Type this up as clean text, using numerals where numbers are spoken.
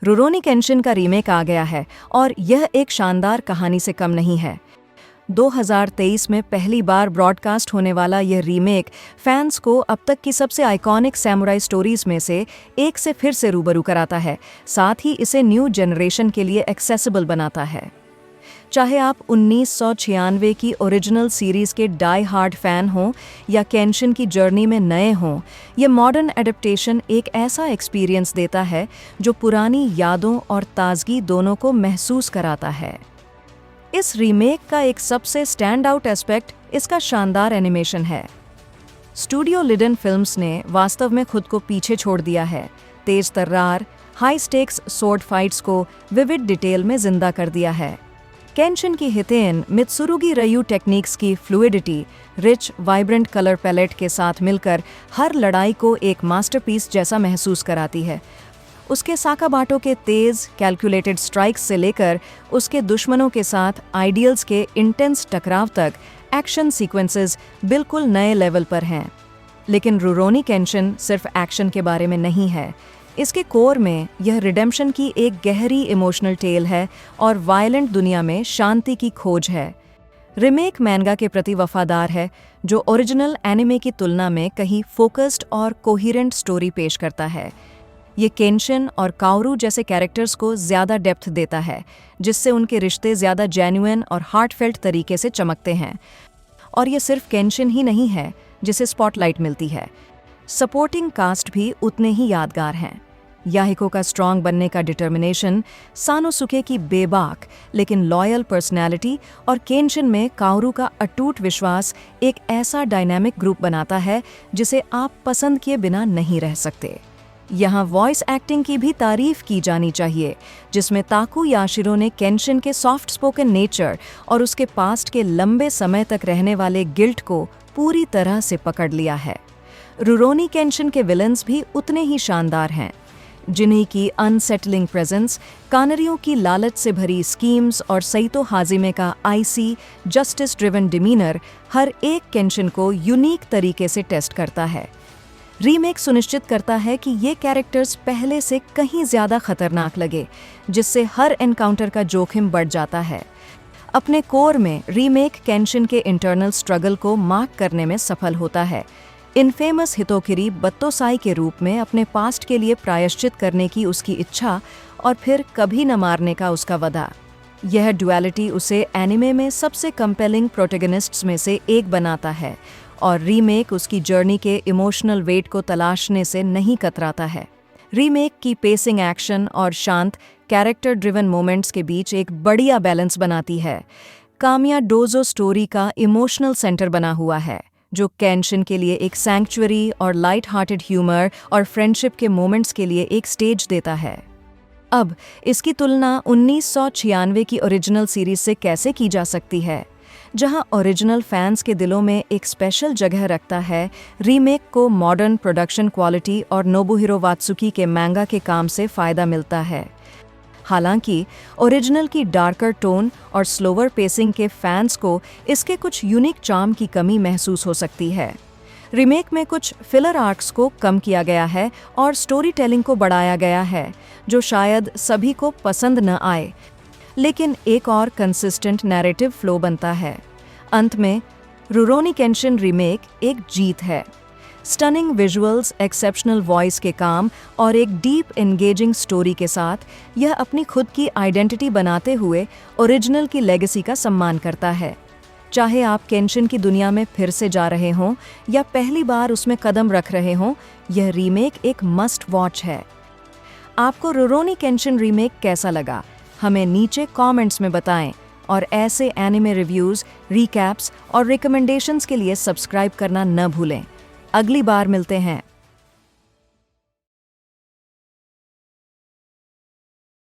रुरोनी केंशिन का रीमेक आ गया है और यह एक शानदार कहानी से कम नहीं है। 2023 में पहली बार ब्रॉडकास्ट होने वाला यह रीमेक फैंस को अब तक की सबसे आइकॉनिक सैमुराई स्टोरीज में से एक से फिर से रूबरू कराता है, साथ ही इसे न्यू जनरेशन के लिए एक्सेसिबल बनाता है। चाहे आप 1996 की ओरिजिनल सीरीज के डाई हार्ड फैन हों या केंशिन की जर्नी में नए हों, यह मॉडर्न एडप्टेशन एक ऐसा एक्सपीरियंस देता है जो पुरानी यादों और ताजगी दोनों को महसूस कराता है। इस रीमेक का एक सबसे स्टैंड आउट एस्पेक्ट इसका शानदार एनिमेशन है। स्टूडियो लिडन फिल्म्स ने वास्तव में खुद को पीछे छोड़ दिया है। तेज तर्रार, हाई स्टेक्स स्वॉर्ड फाइट्स को विविड डिटेल में जिंदा कर दिया है। केंशिन की हितेन मित्सुरुगी रयू टेक्निक्स की fluidity, rich vibrant colour palette के साथ मिलकर हर लड़ाई को एक मास्टरपीस जैसा महसूस कराती है। उसके साकाबाटो के तेज कैलकुलेटेड स्ट्राइक्स से लेकर उसके दुश्मनों के साथ आइडियल्स के इंटेंस टकराव तक एक्शन सीक्वेंसेस बिल्कुल नए लेवल पर हैं। लेकिन रुरोनी केंशिन सिर्फ एक्शन के बारे में नहीं है। इसके कोर में यह रिडेम्पशन की एक गहरी इमोशनल टेल है और वायलेंट दुनिया में शांति की खोज है। रीमेक मैंगा के प्रति वफादार है, जो ओरिजिनल एनिमे की तुलना में कहीं फोकस्ड और कोहिरेंट स्टोरी पेश करता है। ये केंशिन और काओरू जैसे कैरेक्टर्स को ज़्यादा डेप्थ देता है, जिससे उनके रिश्ते ज़्यादा जेन्युइन और हार्टफेल्ट तरीके से चमकते हैं। और ये सिर्फ केंशिन ही नहीं है जिसे स्पॉटलाइट मिलती है, सपोर्टिंग कास्ट भी उतने ही यादगार हैं। याहिको का स्ट्रॉन्ग बनने का डिटर्मिनेशन, सानोसुके की बेबाक लेकिन लॉयल पर्सनैलिटी और केंशिन में काओरू का अटूट विश्वास एक ऐसा डायनामिक ग्रुप बनाता है जिसे आप पसंद किए बिना नहीं रह सकते। यहाँ वॉइस एक्टिंग की भी तारीफ की जानी चाहिए, जिसमें ताकू याशिरो ने केंशिन के सॉफ्ट स्पोकन नेचर और उसके पास्ट के लंबे समय तक रहने वाले गिल्ट को पूरी तरह से पकड़ लिया है। रुरोनी केंशिन के विलन्स भी उतने ही शानदार हैं। जिन्ही की अनसेटलिंग प्रेजेंस, कानरियों की लालच से भरी स्कीम्स और सईतो हाजिमे का आइसी जस्टिस ड्रिवन डिमीनर हर एक केंशिन को यूनिक तरीके से टेस्ट करता है। रीमेक सुनिश्चित करता है कि ये कैरेक्टर्स पहले से कहीं ज़्यादा खतरनाक लगे, जिससे हर एनकाउंटर का जोखिम बढ़ जाता है। अपने कोर में रीमेक केंशिन के इंटरनल स्ट्रगल को मार्क करने में सफल होता है। इनफेमस हितोकिरी बत्तोसाई के रूप में अपने पास्ट के लिए प्रायश्चित करने की उसकी इच्छा और फिर कभी न मारने का उसका वदा। यह डुअलिटी उसे एनिमे में सबसे कंपेलिंग प्रोटैगनिस्ट्स में से एक बनाता है और रीमेक उसकी जर्नी के इमोशनल वेट को तलाशने से नहीं कतराता है। रीमेक की पेसिंग एक्शन और शांत कैरेक्टर ड्रिवन मोमेंट्स के बीच एक बढ़िया बैलेंस बनाती है। कामिया डोजो स्टोरी का इमोशनल सेंटर बना हुआ है, जो केंशिन के लिए एक सैंक्चुअरी और लाइट हार्टेड ह्यूमर और फ्रेंडशिप के मोमेंट्स के लिए एक स्टेज देता है। अब इसकी तुलना 1996 की ओरिजिनल सीरीज से कैसे की जा सकती है, जहां ओरिजिनल फैंस के दिलों में एक स्पेशल जगह रखता है। रीमेक को मॉडर्न प्रोडक्शन क्वालिटी और नोबुहिरो वात्सुकी के मैंगा के काम से फ़ायदा मिलता है। हालांकि ओरिजिनल की डार्कर टोन और स्लोवर पेसिंग के फैंस को इसके कुछ यूनिक चार्म की कमी महसूस हो सकती है। रीमेक में कुछ फिलर आर्क्स को कम किया गया है और स्टोरी टेलिंग को बढ़ाया गया है, जो शायद सभी को पसंद न आए, लेकिन एक और कंसिस्टेंट नैरेटिव फ्लो बनता है। अंत में रुरोनी केंशिन रीमेक एक जीत है। स्टनिंग विजुअल्स, एक्सेप्शनल वॉइस के काम और एक डीप एंगेजिंग स्टोरी के साथ यह अपनी खुद की आइडेंटिटी बनाते हुए ओरिजिनल की लेगेसी का सम्मान करता है। चाहे आप केंशिन की दुनिया में फिर से जा रहे हों या पहली बार उसमें कदम रख रहे हों, यह रीमेक एक मस्ट वॉच है। आपको रुरोनी केंशिन रीमेक कैसा लगा? हमें नीचे कमेंट्स में बताएं और ऐसे एनिमे रिव्यूज़, रिकैप्स और रिकमेंडेशंस के लिए सब्सक्राइब करना न भूलें। अगली बार मिलते हैं।